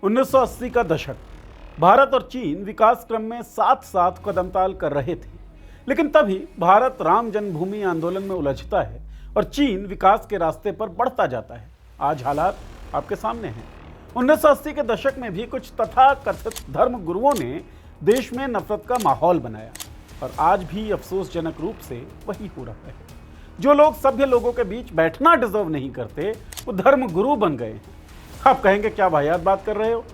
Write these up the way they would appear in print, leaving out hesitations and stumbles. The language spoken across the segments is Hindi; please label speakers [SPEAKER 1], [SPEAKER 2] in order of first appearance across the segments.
[SPEAKER 1] 1980 का दशक। भारत और चीन विकास क्रम में साथ साथ कदमताल कर रहे थे, लेकिन तभी भारत राम जन्मभूमि आंदोलन में उलझता है और चीन विकास के रास्ते पर बढ़ता जाता है। आज हालात आपके सामने हैं। 1980 के दशक में भी कुछ तथाकथित धर्म गुरुओं ने देश में नफरत का माहौल बनाया और आज भी अफसोसजनक रूप से वही हो रहा है। जो लोग सभ्य लोगों के बीच बैठना डिजर्व नहीं करते, वो धर्म गुरु बन गए हैं। आप कहेंगे क्या वाहियात बात कर रहे हो,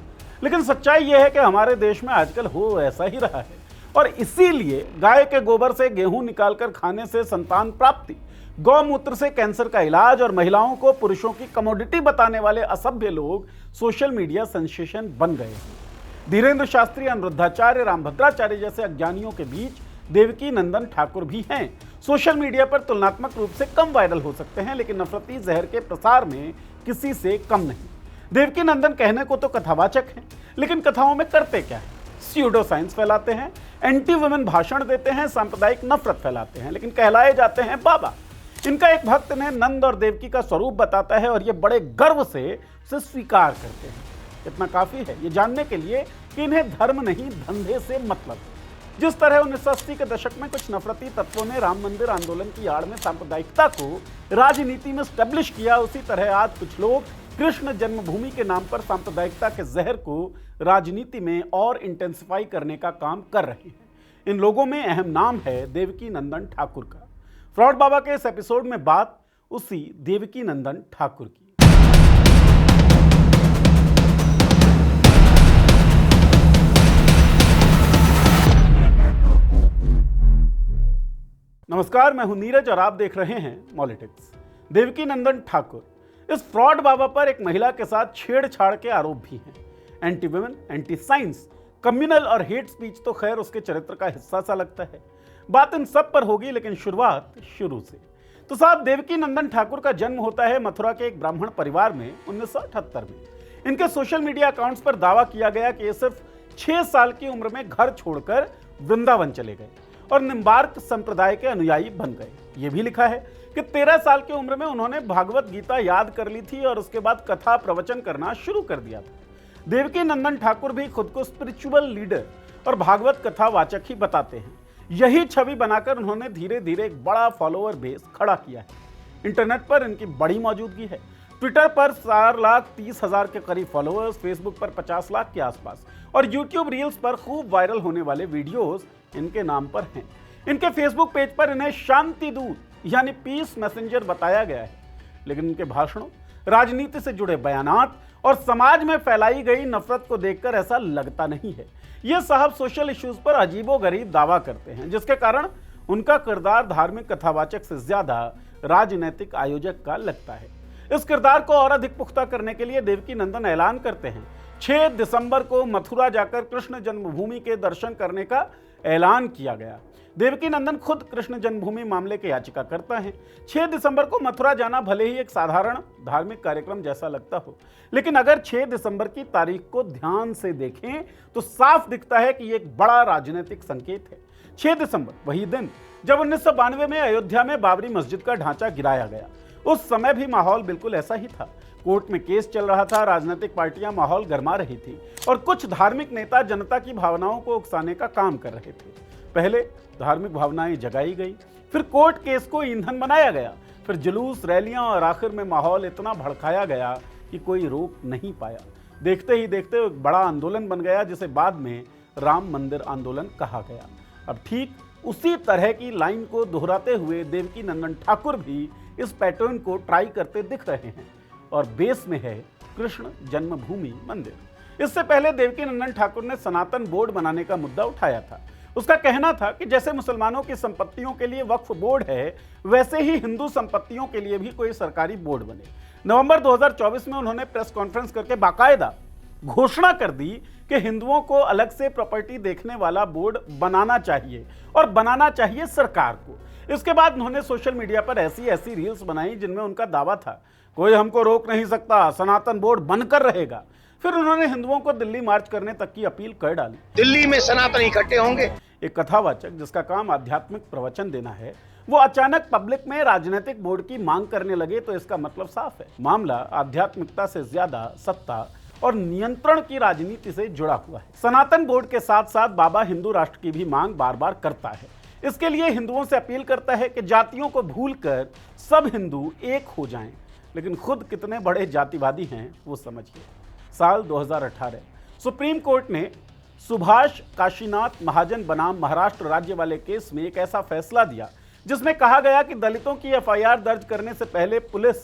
[SPEAKER 1] लेकिन सच्चाई यह है कि हमारे देश में आजकल हो ऐसा ही रहा है और इसीलिए गाय के गोबर से गेहूं निकालकर खाने से संतान प्राप्ति, गौमूत्र से कैंसर का इलाज और महिलाओं को पुरुषों की कमोडिटी बताने वाले असभ्य लोग सोशल मीडिया सेंसेशन बन गए हैं। धीरेन्द्र शास्त्री, अनिरुद्धाचार्य, रामभद्राचार्य जैसे अज्ञानियों के बीच देवकी नंदन ठाकुर भी हैं। सोशल मीडिया पर तुलनात्मक रूप से कम वायरल हो सकते हैं, लेकिन नफरती जहर के प्रसार में किसी से कम नहीं। देवकी नंदन कहने को तो कथावाचक हैं, लेकिन कथाओं में करते क्या है? स्यूडो साइंस फैलाते हैं, एंटी वुमेन भाषण देते हैं, सांप्रदायिक नफरत फैलाते हैं, लेकिन कहलाए जाते हैं बाबा। इनका एक भक्त ने नंद और देवकी का स्वरूप बताता है और ये बड़े गर्व से उसे स्वीकार करते हैं। इतना काफी है ये जानने के लिए कि इन्हें धर्म नहीं, धंधे से मतलब है। जिस तरह 1980 के दशक में कुछ नफरती तत्वों ने राम मंदिर आंदोलन की आड़ में सांप्रदायिकता को राजनीति में स्टैब्लिश किया, उसी तरह आज कुछ लोग कृष्ण जन्मभूमि के नाम पर सांप्रदायिकता के जहर को राजनीति में और इंटेंसिफाई करने का काम कर रहे हैं। इन लोगों में अहम नाम है देवकी नंदन ठाकुर का। फ्रॉड बाबा के इस एपिसोड में बात उसी देवकी नंदन ठाकुर की। नमस्कार, मैं हूं नीरज और आप देख रहे हैं मॉलिटिक्स। देवकी नंदन ठाकुर, इस फ्रॉड बाबा पर एक महिला के साथ छेड़छाड़ के आरोप भी हैं। Anti women, anti science, communal और हेट स्पीच तो खैर उसके चरित्र का हिस्सा सा लगता है। बात इन सब पर होगी, लेकिन शुरुआत शुरू से। तो साहब, देवकी नंदन ठाकुर का जन्म होता है मथुरा के एक ब्राह्मण परिवार में 1978 में। इनके सोशल मीडिया अकाउंट्स पर दावा किया गया कि ये सिर्फ 6 साल की उम्र में घर छोड़कर वृंदावन चले गए और निम्बार्क संप्रदाय के अनुयायी बन गए। ये भी लिखा है कि 13 साल की उम्र में उन्होंने भागवत गीता याद कर ली थी और उसके बाद कथा प्रवचन करना शुरू कर दिया था। देवकी नंदन ठाकुर भी खुद को स्पिरिचुअल लीडर और भागवत कथा वाचक ही बताते हैं। यही छवि बनाकर उन्होंने धीरे धीरे एक बड़ा फॉलोअर बेस खड़ा किया है। इंटरनेट पर इनकी बड़ी मौजूदगी है। ट्विटर पर 4,30,000 के करीब फॉलोअर्स, फेसबुक पर 50 लाख के आसपास और यूट्यूब रील्स पर खूब वायरल होने वाले वीडियोस इनके नाम पर हैं। इनके फेसबुक पेज पर इन्हें शांति दूत यानी पीस मैसेंजर बताया गया है, लेकिन इनके भाषणों, राजनीति से जुड़े बयानात और समाज में फैलाई गई नफरत को देखकर ऐसा लगता नहीं है। ये साहब सोशल इश्यूज पर अजीबोगरीब दावा करते हैं, जिसके कारण उनका किरदार धार्मिक कथावाचक से ज्यादा राजनीतिक आयोजक का लगता है। इस किरदार को और अधिक पुख्ता करने के लिए देवकी नंदन ऐलान करते हैं। 6 दिसंबर को मथुरा जाकर कृष्ण जन्मभूमि के दर्शन करने का ऐलान किया गया। देवकी नंदन खुद कृष्ण जन्मभूमि मामले के याचिकाकर्ता हैं। 6 दिसंबर को मथुरा जाना भले ही एक साधारण धार्मिक कार्यक्रम जैसा लगता हो, लेकिन अगर 6 दिसंबर की तारीख को ध्यान से देखें तो साफ दिखता है कि ये एक बड़ा राजनीतिक संकेत है। 6 दिसंबर वही दिन जब 1992 में अयोध्या में बाबरी मस्जिद का ढांचा गिराया गया। उस समय भी माहौल बिल्कुल ऐसा ही था। कोर्ट में केस चल रहा था, राजनीतिक पार्टियां माहौल गरमा रही थी और कुछ धार्मिक नेता जनता की भावनाओं को उकसाने का काम कर रहे थे। पहले धार्मिक भावनाएं जगाई गई, फिर कोर्ट केस को ईंधन बनाया गया, फिर जुलूस, रैलियां और आखिर में माहौल इतना भड़काया गया कि कोई रोक नहीं पाया। देखते ही देखते एक बड़ा आंदोलन बन गया, जिसे बाद में राम मंदिर आंदोलन कहा गया। अब ठीक उसी तरह की लाइन को दोहराते हुए देवकी नंदन ठाकुर भी इस पैटर्न को ट्राई करते दिख रहे हैं और बेस में है कृष्ण जन्मभूमि मंदिर। इससे पहले देवकी नंदन ठाकुर ने सनातन बोर्ड बनाने का मुद्दा उठाया था। उसका कहना था कि जैसे मुसलमानों की संपत्तियों के लिए वक्फ बोर्ड है, वैसे ही हिंदू संपत्तियों के लिए भी कोई सरकारी बोर्ड बने। नवंबर 2024 में उन्होंने प्रेस कॉन्फ्रेंस करके बाकायदा घोषणा कर दी कि हिंदुओं को अलग से प्रॉपर्टी देखने वाला बोर्ड बनाना चाहिए और बनाना चाहिए सरकार को। इसके बाद उन्होंने सोशल मीडिया पर ऐसी रील्स बनाई जिनमें उनका दावा था, कोई हमको रोक नहीं सकता, सनातन बोर्ड बनकर रहेगा। फिर उन्होंने हिंदुओं को दिल्ली मार्च करने तक की अपील कर डाली।
[SPEAKER 2] दिल्ली में सनातन इकट्ठे होंगे।
[SPEAKER 1] एक कथावाचक जिसका काम आध्यात्मिक प्रवचन देना है, वो अचानक पब्लिक में राजनीतिक बोर्ड की मांग करने लगे तो इसका मतलब साफ है, मामला आध्यात्मिकता से ज्यादा सत्ता और नियंत्रण की राजनीति से जुड़ा हुआ है। सनातन बोर्ड के साथ साथ बाबा हिंदू राष्ट्र की भी मांग बार बार करता है। इसके लिए हिंदुओं से अपील करता है कि जातियों को भूलकर सब हिंदू एक हो जाएं, लेकिन खुद कितने बड़े जातिवादी हैं वो समझिए। साल 2018 सुप्रीम कोर्ट ने सुभाष काशीनाथ महाजन बनाम महाराष्ट्र राज्य वाले केस में एक ऐसा फैसला दिया जिसमें कहा गया कि दलितों की एफआईआर दर्ज करने से पहले पुलिस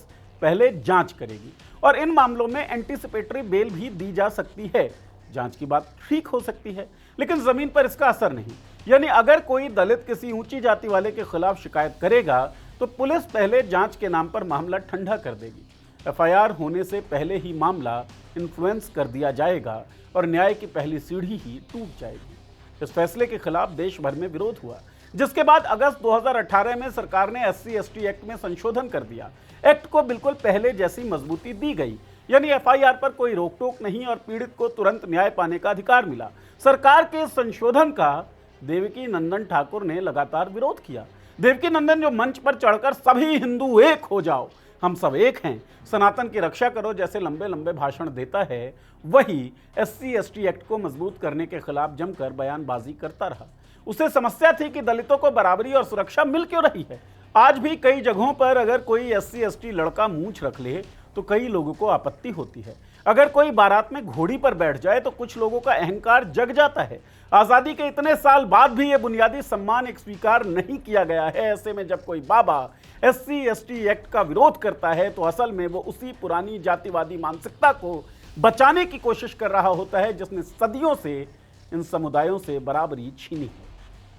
[SPEAKER 1] पहले जांच करेगी और इन मामलों में एंटीसिपेटरी बेल भी दी जा सकती है। जांच की बात ठीक हो सकती है, लेकिन जमीन पर इसका असर नहीं। यानी अगर कोई दलित किसी ऊंची जाति वाले के खिलाफ शिकायत करेगा तो पुलिस पहले जांच के नाम पर मामला ठंडा कर देगी। एफआईआर होने से पहले ही मामला इन्फ्लुएंस कर दिया जाएगा और न्याय की पहली सीढ़ी ही टूट जाएगी। इस फैसले के खिलाफ देश भर में विरोध हुआ, जिसके बाद अगस्त 2018 में सरकार ने SC/ST एक्ट में संशोधन कर दिया। एक्ट को बिल्कुल पहले जैसी मजबूती दी गई, यानी एफआईआर पर कोई रोक टोक नहीं और पीड़ित को तुरंत न्याय पाने का अधिकार मिला। सरकार के संशोधन का देवकी नंदन ठाकुर ने लगातार विरोध किया। देवकी नंदन जो मंच पर चढ़कर सभी हिंदू एक हो जाओ, हम सब एक हैं, सनातन की रक्षा करो जैसे लंबे लंबे भाषण देता है, वही SC/ST एक्ट को मजबूत करने के खिलाफ जमकर बयानबाजी करता रहा। उसे समस्या थी कि दलितों को बराबरी और सुरक्षा मिल क्यों रही है। आज भी कई जगहों पर अगर कोई SC/ST लड़का मूंछ रख ले तो कई लोगों को आपत्ति होती है। अगर कोई बारात में घोड़ी पर बैठ जाए तो कुछ लोगों का अहंकार जग जाता है। आजादी के इतने साल बाद भी यह बुनियादी सम्मान एक स्वीकार नहीं किया गया है। ऐसे में जब कोई बाबा SC/ST एक्ट का विरोध करता है तो असल में वो उसी पुरानी जातिवादी मानसिकता को बचाने की कोशिश कर रहा होता है जिसने सदियों से इन समुदायों से बराबरी छीनी है।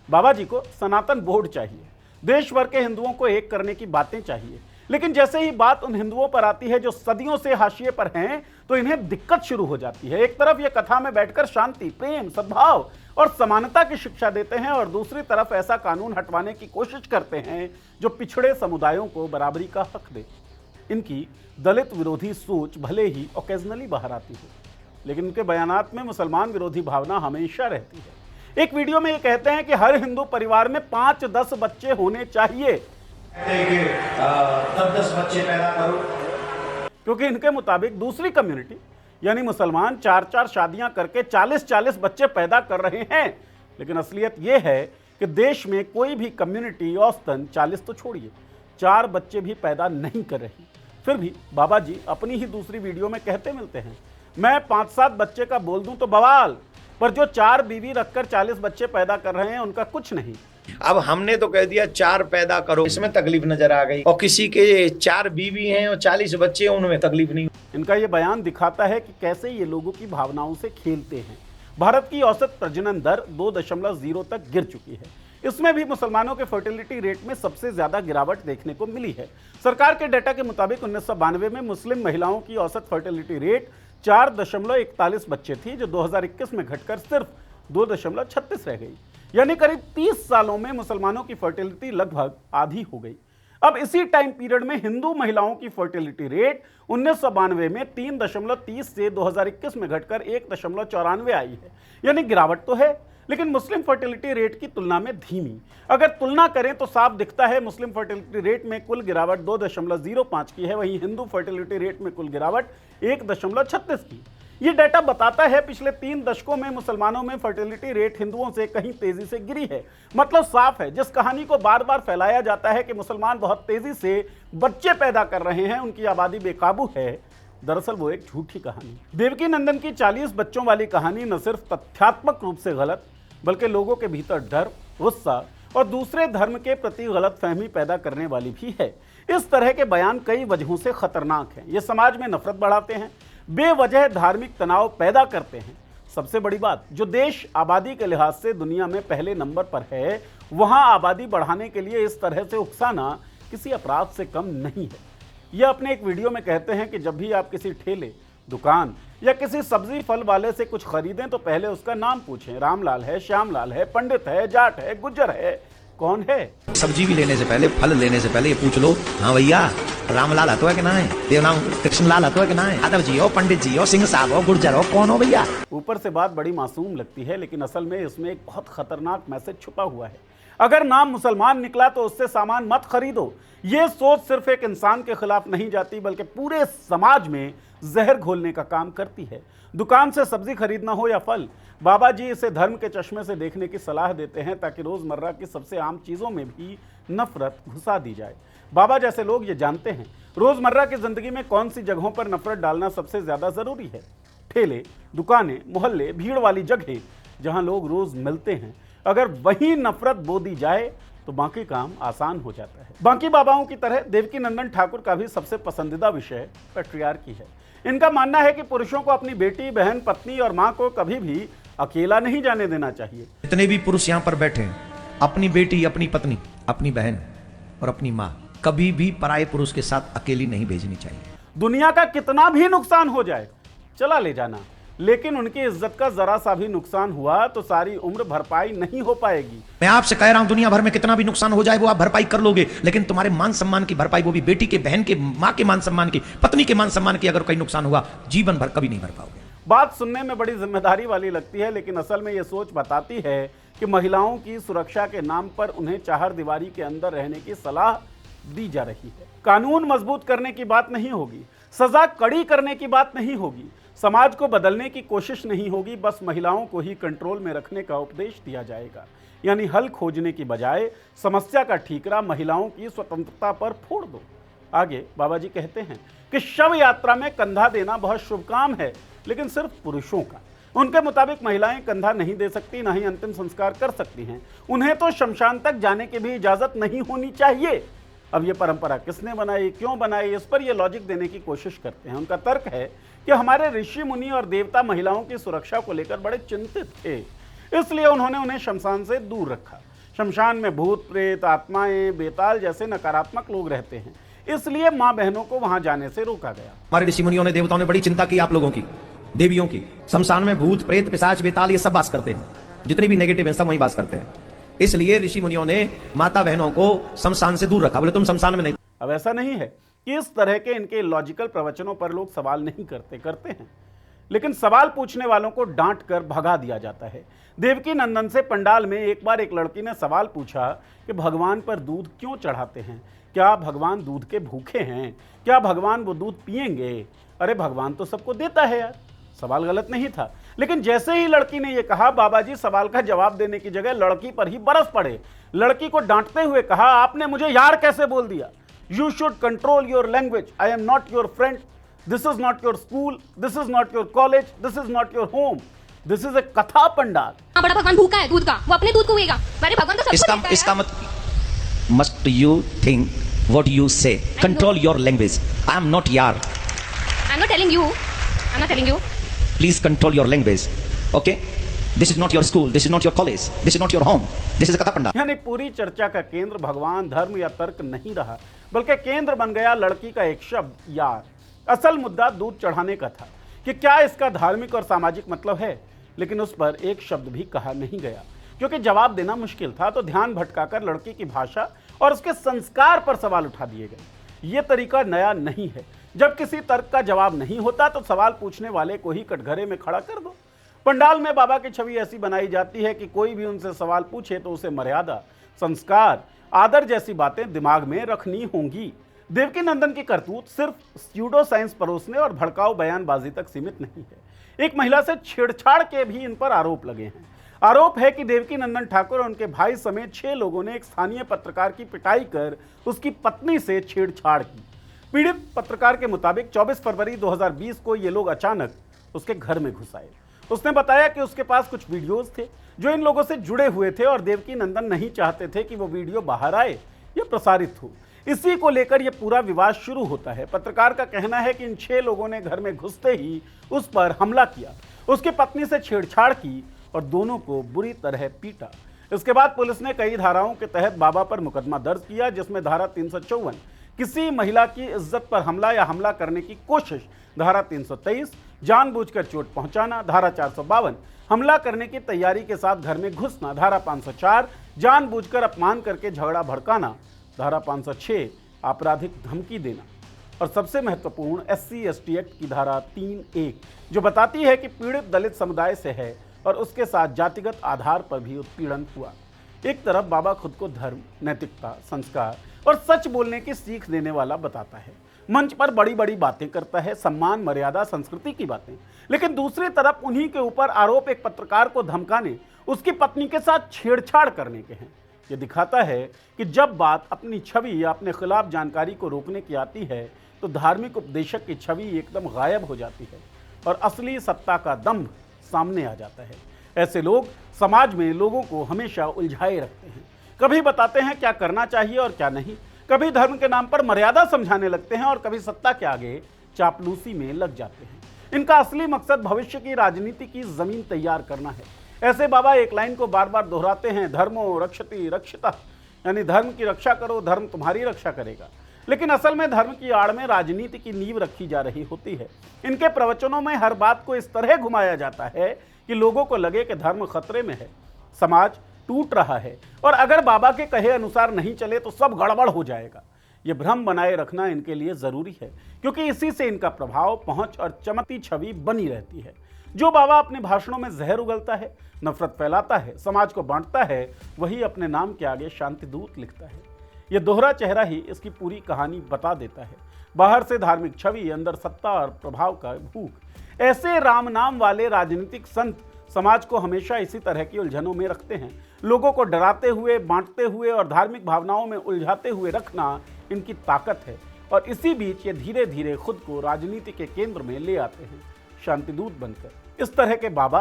[SPEAKER 1] बाबा जी को सनातन बोर्ड चाहिए, देश भर के हिंदुओं को एक करने की बातें चाहिए, लेकिन जैसे ही बात उन हिंदुओं पर आती है जो सदियों से हाशिए पर हैं तो इन्हें दिक्कत शुरू हो जाती है। एक तरफ ये कथा में बैठकर शांति, प्रेम, सद्भाव और समानता की शिक्षा देते हैं और दूसरी तरफ ऐसा कानून हटवाने की कोशिश करते हैं जो पिछड़े समुदायों को बराबरी का हक दे। इनकी दलित विरोधी सोच भले ही ओकेजनली बाहर आती हो, लेकिन उनके बयानात में मुसलमान विरोधी भावना हमेशा रहती है। एक वीडियो में ये कहते हैं कि हर हिंदू परिवार में 5-10 बच्चे होने चाहिए,
[SPEAKER 3] 10 बच्चे पैदा करो,
[SPEAKER 1] क्योंकि इनके मुताबिक दूसरी कम्युनिटी यानी मुसलमान 4-4 शादियां करके 40-40 बच्चे पैदा कर रहे हैं। लेकिन असलियत यह है कि देश में कोई भी कम्युनिटी औसतन 40 तो छोड़िए 4 बच्चे भी पैदा नहीं कर रही। फिर भी बाबा जी अपनी ही दूसरी वीडियो में कहते मिलते हैं, मैं 5-7 बच्चे का बोल दूं तो बवाल, पर जो 4 बीवी रखकर 40 बच्चे पैदा कर रहे हैं उनका कुछ नहीं।
[SPEAKER 2] अब हमने तो कह दिया 4 पैदा करो, इसमें तकलीफ नजर आ गई, और किसी के 4 बीवी हैं और 40 बच्चे हैं उनमें तकलीफ नहीं।
[SPEAKER 1] इनका ये बयान दिखाता है कि कैसे ये लोगों की भावनाओं से खेलते हैं। भारत की औसत प्रजनन दर 2.0 तक गिर चुकी है। इसमें भी मुसलमानों के फर्टिलिटी रेट में सबसे ज्यादा गिरावट देखने को मिली है। सरकार के डेटा के मुताबिक 1992 में मुस्लिम महिलाओं की औसत फर्टिलिटी रेट 4.41 बच्चे थी, जो 2021 में घटकर सिर्फ 2.36 रह गई। यानी करीब 30 सालों में मुसलमानों की फर्टिलिटी लगभग आधी हो गई। अब इसी टाइम पीरियड में हिंदू महिलाओं की फर्टिलिटी रेट 1992 में 3.30 से 2021 में घटकर 1.94 आई है। यानी गिरावट तो है, लेकिन मुस्लिम फर्टिलिटी रेट की तुलना में धीमी। अगर तुलना करें तो साफ दिखता है मुस्लिम फर्टिलिटी रेट में कुल गिरावट 2.05 की है, वहीं हिंदू फर्टिलिटी रेट में कुल गिरावट 1.36 की। ये डाटा बताता है पिछले 3 दशकों में मुसलमानों में फर्टिलिटी रेट हिंदुओं से कहीं तेजी से गिरी है। मतलब साफ है, जिस कहानी को बार बार फैलाया जाता है कि मुसलमान बहुत तेजी से बच्चे पैदा कर रहे हैं, उनकी आबादी बेकाबू है, दरअसल वो एक झूठी कहानी। देवकी नंदन की 40 बच्चों वाली कहानी न सिर्फ तथ्यात्मक रूप से गलत, बल्कि लोगों के भीतर डर, गुस्सा और दूसरे धर्म के प्रति गलतफहमी पैदा करने वाली भी है। इस तरह के बयान कई वजहों से खतरनाक हैं। ये समाज में नफरत बढ़ाते हैं, बेवजह धार्मिक तनाव पैदा करते हैं। सबसे बड़ी बात, जो देश आबादी के लिहाज से दुनिया में पहले नंबर पर है, वहां आबादी बढ़ाने के लिए इस तरह से उकसाना किसी अपराध से कम नहीं है। यह अपने एक वीडियो में कहते हैं कि जब भी आप किसी ठेले, दुकान या किसी सब्जी फल वाले से कुछ खरीदें तो पहले उसका नाम पूछें। रामलाल है, श्यामलाल है, पंडित है, जाट है, गुज्जर है, कौन है।
[SPEAKER 4] सब्जी भी लेने से पहले, फल लेने से पहले ये पूछ लो, हाँ भैया रामलाल हतो है कि ना है, देवनाम कृष्णलाल हतो है कि ना है, यादव जी हो, पंडित जी हो, सिंह साहब हो, गुर्जर हो, कौन हो भैया।
[SPEAKER 1] ऊपर से बात बड़ी मासूम लगती है, लेकिन असल में इसमें एक बहुत खतरनाक मैसेज छुपा हुआ है। अगर नाम मुसलमान निकला तो उससे सामान मत खरीदो। ये सोच सिर्फ एक इंसान के खिलाफ नहीं जाती, बल्कि पूरे समाज में जहर घोलने का काम करती है। दुकान से सब्जी खरीदना हो या फल, बाबा जी इसे धर्म के चश्मे से देखने की सलाह देते हैं ताकि रोजमर्रा की सबसे आम चीजों में भी नफरत घुसा दी जाए। बाबा जैसे लोग ये जानते हैं रोजमर्रा की जिंदगी में कौन सी जगहों पर नफरत डालना सबसे ज्यादा जरूरी है। ठेले, दुकानें, मोहल्ले, भीड़ वाली जगह जहां लोग रोज मिलते हैं, अगर वहीं नफरत बो दी जाए तो बाकी काम आसान हो जाता है। बाकी बाबाओं की तरह देवकीनंदन ठाकुर का भी सबसे पसंदीदा विषय पैट्रियार्की है। इनका मानना है कि पुरुषों को अपनी बेटी, बहन, पत्नी और मां को कभी भी अकेला नहीं जाने देना चाहिए।
[SPEAKER 4] जितने भी पुरुष यहाँ पर बैठे हैं, अपनी बेटी, अपनी पत्नी, अपनी बहन और अपनी माँ कभी भी पराये पुरुष के साथ अकेली नहीं भेजनी चाहिए।
[SPEAKER 1] दुनिया का कितना भी नुकसान हो जाए चला ले जाना, लेकिन उनकी इज्जत का जरा सा भी नुकसान हुआ तो सारी उम्र भरपाई नहीं हो पाएगी।
[SPEAKER 4] मैं आपसे कह रहा हूं, दुनिया भर में कितना भी नुकसान हो जाए वो आप भरपाई कर लोगे, लेकिन तुम्हारे मान सम्मान की भरपाई, वो भी बेटी के, बहन के, माँ के मान सम्मान की, पत्नी के मान सम्मान की अगर कोई नुकसान हुआ, जीवन भर कभी नहीं भर पाओगे।
[SPEAKER 1] बात सुनने में बड़ी जिम्मेदारी वाली लगती है, लेकिन असल में यह सोच बताती है कि महिलाओं की सुरक्षा के नाम पर उन्हें चार दीवारी के अंदर रहने की सलाह दी जा रही है। कानून मजबूत करने की बात नहीं होगी, सजा कड़ी करने की बात नहीं होगी, समाज को बदलने की कोशिश नहीं होगी, बस महिलाओं को ही कंट्रोल में रखने का उपदेश दिया जाएगा। यानी हल खोजने की बजाय समस्या का ठीकरा महिलाओं की स्वतंत्रता पर फोड़ दो। आगे बाबा जी कहते हैं कि शव यात्रा में कंधा देना बहुत शुभ काम है, लेकिन सिर्फ पुरुषों का। उनके मुताबिक महिलाएं कंधा नहीं दे सकती, ना ही अंतिम संस्कार कर सकती हैं। उन्हें तो शमशान तक जाने की भी इजाजत नहीं होनी चाहिए। अब ये परंपरा किसने बनाई, क्यों बनाई, इस पर ये लॉजिक देने की कोशिश करते हैं। उनका तर्क है कि हमारे ऋषि मुनि और देवता महिलाओं की सुरक्षा को लेकर बड़े चिंतित थे, इसलिए उन्होंने उन्हें शमशान से दूर रखा। शमशान में भूत, प्रेत, आत्माएं, बेताल जैसे नकारात्मक लोग रहते हैं, इसलिए माँ बहनों को वहां जाने से रोका गया।
[SPEAKER 4] हमारे ऋषि मुनियों ने, देवताओं ने बड़ी चिंता की आप लोगों की, देवियों की। शमशान में भूत, प्रेत, पिशाच, बेताल ये सब वास करते हैं, जितने भी नेगेटिव है सब वहीं वास करते हैं। इसलिए ऋषि मुनियों ने माता बहनों को शमशान से दूर रखा, बोले तुम शमशान में नहीं।
[SPEAKER 1] अब ऐसा नहीं है कि इस तरह के इनके लॉजिकल प्रवचनों पर लोग सवाल नहीं करते हैं, लेकिन सवाल पूछने वालों को डांट कर भगा दिया जाता है। देवकीनंदन से पंडाल में एक बार एक लड़की ने सवाल पूछा कि भगवान पर दूध क्यों चढ़ाते हैं, क्या भगवान दूध के भूखे हैं, क्या भगवान वो दूध पिएंगे? अरे भगवान तो सबको देता है यार। सवाल गलत नहीं था, लेकिन जैसे ही लड़की ने यह कहा, बाबा जी सवाल का जवाब देने की जगह लड़की पर ही बरस पड़े। लड़की को डांटते हुए कहा, आपने मुझे यार कैसे बोल दिया? You should control your language, I am not your friend, this is not your school, this is not your college, this is not your home, this is a कथा पंडाल।
[SPEAKER 3] बड़ा भगवान भूखा है दूध का, वो अपने दूध को पिएगा। अरे भगवान तो सबको देता है।
[SPEAKER 4] इसका मत must you think what you say, control your language. I am not यार,
[SPEAKER 3] I am not telling you
[SPEAKER 4] please control your language, okay? This is not your school, this is not your college, this is not your home, this is a katha pandal।
[SPEAKER 1] यानी पूरी चर्चा का केंद्र भगवान, धर्म या तर्क नहीं रहा, बल्कि केंद्र बन गया लड़की का एक शब्द यार। असल मुद्दा दूध चढ़ाने का था कि क्या इसका धार्मिक और सामाजिक मतलब है, लेकिन उस पर एक शब्द भी कहा नहीं गया, क्योंकि जवाब देना मुश्किल था। तो ध्यान भटकाकर लड़की की भाषा और उसके संस्कार पर सवाल उठा दिए गए। ये तरीका नया नहीं है। जब किसी तर्क का जवाब नहीं होता तो सवाल पूछने वाले को ही कटघरे में खड़ा कर दो। पंडाल में बाबा की छवि ऐसी बनाई जाती है कि कोई भी उनसे सवाल पूछे तो उसे मर्यादा, संस्कार, आदर जैसी बातें दिमाग में रखनी होंगी। देवकीनंदन की करतूत सिर्फ स्यूडो साइंस परोसने और भड़काऊ बयानबाजी तक सीमित नहीं है। एक महिला से छेड़छाड़ के भी इन पर आरोप लगे हैं। आरोप है कि देवकीनंदन ठाकुर और उनके भाई समेत 6 लोगों ने एक स्थानीय पत्रकार की पिटाई कर उसकी पत्नी से छेड़छाड़ की। पीड़ित पत्रकार के मुताबिक 24 फरवरी 2020 को ये लोग अचानक उसके घर में घुस आए। उसने बताया कि उसके पास कुछ वीडियोस थे जो इन लोगों से जुड़े हुए थे और देवकीनंदन नहीं चाहते थे कि वो वीडियो बाहर आए या प्रसारित हो। इसी को लेकर यह पूरा विवाद शुरू होता है। पत्रकार का कहना है कि इन 6 लोगों ने घर में घुसते ही उस पर हमला किया, उसकी पत्नी से छेड़छाड़ की और दोनों को बुरी तरह पीटा। इसके बाद पुलिस ने कई धाराओं के तहत बाबा पर मुकदमा दर्ज किया, जिसमें धारा 354 किसी महिला की इज्जत पर हमला या हमला करने की कोशिश, धारा 323 जानबूझकर चोट पहुंचाना, धारा 452 हमला करने की तैयारी के साथ घर में घुसना, धारा 504 जानबूझकर अपमान करके झगड़ा भड़काना, धारा 506 आपराधिक धमकी देना और सबसे महत्वपूर्ण SC/ST एक्ट की धारा 3(1) जो बताती है कि पीड़ित दलित समुदाय से है और उसके साथ जातिगत आधार पर भी उत्पीड़न हुआ। एक तरफ बाबा खुद को धर्म, नैतिकता, संस्कार और सच बोलने की सीख देने वाला बताता है, मंच पर बड़ी बड़ी बातें करता है, सम्मान, मर्यादा, संस्कृति की बातें, लेकिन दूसरी तरफ उन्हीं के ऊपर आरोप एक पत्रकार को धमकाने, उसकी पत्नी के साथ छेड़छाड़ करने के हैं। ये दिखाता है कि जब बात अपनी छवि या अपने खिलाफ जानकारी को रोकने की आती है तो धार्मिक उपदेशक की छवि एकदम गायब हो जाती है और असली सत्ता का दम्भ सामने आ जाता है। ऐसे लोग समाज में लोगों को हमेशा उलझाए रखते हैं, कभी बताते हैं क्या करना चाहिए और क्या नहीं, कभी धर्म के नाम पर मर्यादा समझाने लगते हैं और कभी सत्ता के आगे चापलूसी में लग जाते हैं। इनका असली मकसद भविष्य की राजनीति की जमीन तैयार करना है। ऐसे बाबा एक लाइन को बार बार दोहराते हैं, धर्मो रक्षति रक्षिता, यानी धर्म की रक्षा करो, धर्म तुम्हारी रक्षा करेगा। लेकिन असल में धर्म की आड़ में राजनीति की नींव रखी जा रही होती है। इनके प्रवचनों में हर बात को इस तरह घुमाया जाता है कि लोगों को लगे कि धर्म खतरे में है, समाज टूट रहा है और अगर बाबा के कहे अनुसार नहीं चले तो सब गड़बड़ हो जाएगा। ये भ्रम बनाए रखना इनके लिए जरूरी है, क्योंकि इसी से इनका प्रभाव, पहुंच और चमकती छवि बनी रहती है। जो बाबा अपने भाषणों में जहर उगलता है, नफरत फैलाता है, समाज को बांटता है, वही अपने नाम के आगे शांति दूत लिखता है। यह दोहरा चेहरा ही इसकी पूरी कहानी बता देता है। बाहर से धार्मिक छवि, अंदर सत्ता और प्रभाव का भूख। ऐसे राम नाम वाले राजनीतिक संत समाज को हमेशा इसी तरह की उलझनों में रखते हैं। लोगों को डराते हुए, बांटते हुए और धार्मिक भावनाओं में उलझाते हुए रखना इनकी ताकत है और इसी बीच ये धीरे धीरे खुद को राजनीति के केंद्र में ले आते हैं, शांतिदूत बनकर। इस तरह के बाबा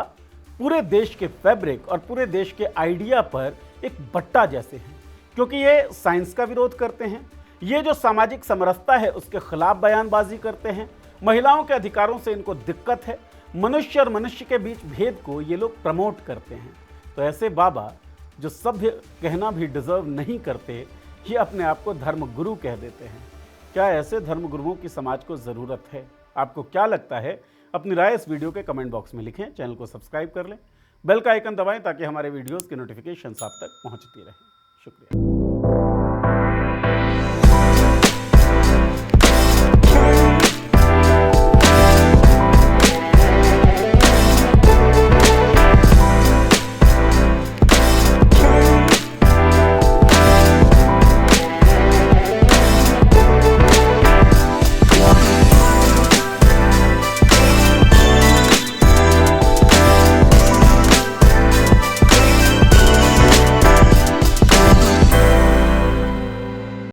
[SPEAKER 1] पूरे देश के फैब्रिक और पूरे देश के आइडिया पर एक बट्टा जैसे हैं, क्योंकि ये साइंस का विरोध करते हैं, ये जो सामाजिक समरसता है उसके खिलाफ बयानबाजी करते हैं, महिलाओं के अधिकारों से इनको दिक्कत है, मनुष्य और मनुष्य के बीच भेद को ये लोग प्रमोट करते हैं। तो ऐसे बाबा जो सभ्य कहना भी डिजर्व नहीं करते, ये अपने आप को धर्मगुरु कह देते हैं। क्या ऐसे धर्मगुरुओं की समाज को ज़रूरत है? आपको क्या लगता है? अपनी राय इस वीडियो के कमेंट बॉक्स में लिखें। चैनल को सब्सक्राइब कर लें, बेल का आइकन दबाएं ताकि हमारे वीडियोस की नोटिफिकेशंस आप तक पहुंचती रहें। शुक्रिया।